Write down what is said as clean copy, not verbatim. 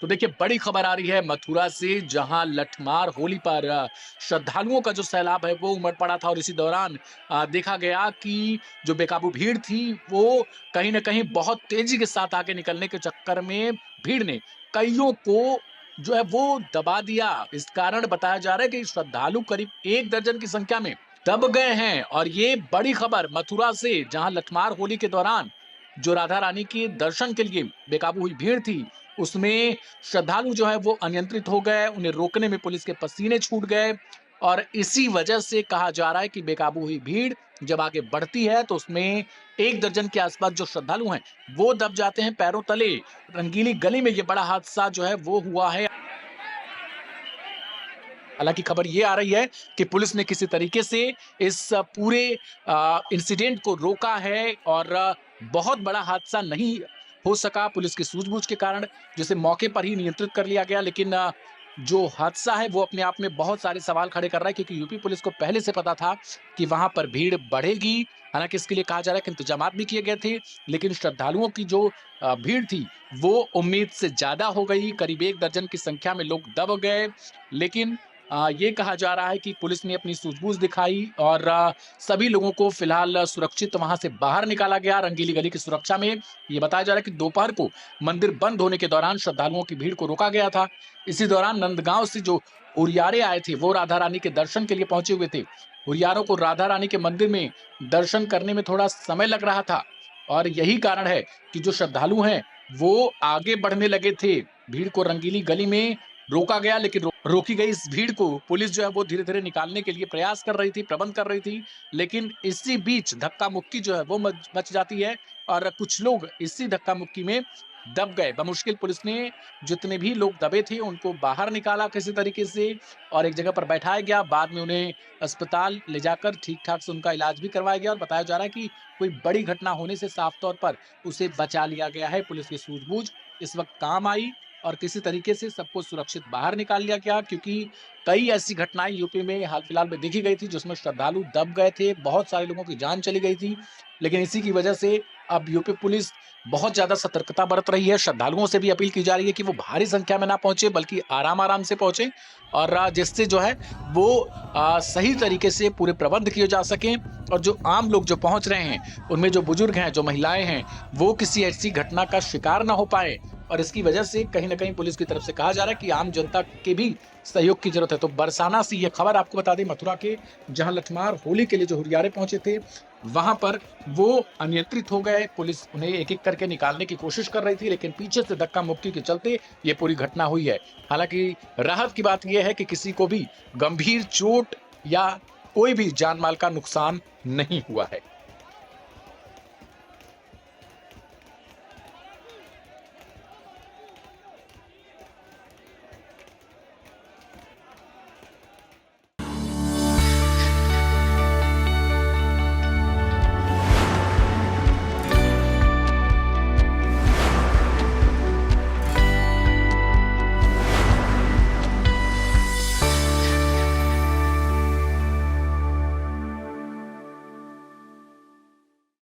तो देखिए बड़ी खबर आ रही है मथुरा से, जहां लठमार होली पर श्रद्धालुओं का जो सैलाब है वो उमड़ पड़ा था और इसी दौरान देखा गया कि जो बेकाबू भीड़ थी वो कहीं ना कहीं बहुत तेजी के साथ आगे निकलने के चक्कर में भीड़ ने कईयों को जो है वो दबा दिया। इस कारण बताया जा रहा है कि श्रद्धालु करीब 1 दर्जन की संख्या में दब गए हैं। और ये बड़ी खबर मथुरा से, जहां लठमार होली के दौरान जो राधा रानी के दर्शन के लिए बेकाबू हुई भीड़ थी, उसमें श्रद्धालु जो है वो अनियंत्रित हो गए, उन्हें रोकने में पुलिस के पसीने छूट गए। और इसी वजह से कहा जा रहा है कि बेकाबू हुई भीड़ जब आगे बढ़ती है तो उसमें 1 दर्जन के आसपास जो श्रद्धालु हैं वो दब जाते हैं पैरों तले। रंगीली गली में ये बड़ा हादसा जो है वो हुआ है। हालांकि खबर ये आ रही है कि पुलिस ने किसी तरीके से इस पूरे इंसिडेंट को रोका है और बहुत बड़ा हादसा नहीं हो सका पुलिस की सूझबूझ के कारण, जिसे मौके पर ही नियंत्रित कर लिया गया। लेकिन जो हादसा है वो अपने आप में बहुत सारे सवाल खड़े कर रहा है, क्योंकि यूपी पुलिस को पहले से पता था कि वहां पर भीड़ बढ़ेगी। हालांकि इसके लिए कहा जा रहा है कि इंतजाम भी किए गए थे, लेकिन श्रद्धालुओं की जो भीड़ थी वो उम्मीद से ज्यादा हो गई। करीब 1 दर्जन की संख्या में लोग दब गए। लेकिन ये कहा जा रहा है कि पुलिस ने अपनी सूझबूझ दिखाई और सभी लोगों को फिलहाल सुरक्षित वहां से बाहर निकाला गया रंगीली गली की सुरक्षा में। ये बताया जा रहा है कि दोपहर को मंदिर बंद होने के दौरान श्रद्धालुओं की भीड़ को रोका गया था। इसी दौरान नंदगांव से जो हुरियारे आए थे वो राधा रानी के दर्शन के लिए पहुंचे हुए थे। हुरियारों को राधा रानी के मंदिर में दर्शन करने में थोड़ा समय लग रहा था और यही कारण है कि जो श्रद्धालु हैं वो आगे बढ़ने लगे थे। भीड़ को रंगीली गली में रोका गया, लेकिन रोकी गई इस भीड़ को पुलिस जो है वो धीरे-धीरे निकालने के लिए प्रयास कर रही थी, प्रबंध कर रही थी। लेकिन इसी बीच धक्का-मुक्की जो है वो मच जाती है और कुछ लोग इसी धक्का-मुक्की में दब गए। बमुश्किल पुलिस ने जितने भी लोग दबे थे उनको बाहर निकाला किसी तरीके से और एक जगह पर बैठाया गया। बाद में उन्हें अस्पताल ले जाकर ठीक-ठाक से उनका इलाज भी करवाया गया और बताया जा रहा है कि कोई बड़ी घटना होने से साफ तौर पर उसे बचा लिया गया है। पुलिस की सूझबूझ इस वक्त काम आई और किसी तरीके से सबको सुरक्षित बाहर निकाल लिया गया, क्योंकि कई ऐसी घटनाएं यूपी में हाल फिलहाल में देखी गई थी जिसमें श्रद्धालु दब गए थे, बहुत सारे लोगों की जान चली गई थी। लेकिन इसी की वजह से अब यूपी पुलिस बहुत ज्यादा सतर्कता बरत रही है। श्रद्धालुओं से भी अपील की जा रही है कि वो भारी संख्या में ना पहुंचे, बल्कि आराम आराम से पहुंचे और जिससे जो है वो सही तरीके से पूरे प्रबंध किए जा सकें। और जो आम लोग जो पहुंच रहे हैं उनमें जो बुजुर्ग हैं, जो महिलाएं हैं, वो किसी ऐसी घटना का शिकार ना हो पाए। और इसकी वजह से कहीं ना कहीं पुलिस की तरफ से कहा जा रहा है कि आम जनता के भी सहयोग की जरूरत है। तो बरसाना से ये खबर आपको बता दें मथुरा के, जहां लठमार होली के लिए जो हुरियारे पहुंचे थे वहां पर वो अनियंत्रित हो गए। पुलिस उन्हें एक एक करके निकालने की कोशिश कर रही थी, लेकिन पीछे से धक्का मुक्की के चलते ये पूरी घटना हुई है। हालांकि राहत की बात यह है कि किसी को भी गंभीर चोट या कोई भी जान माल का नुकसान नहीं हुआ है।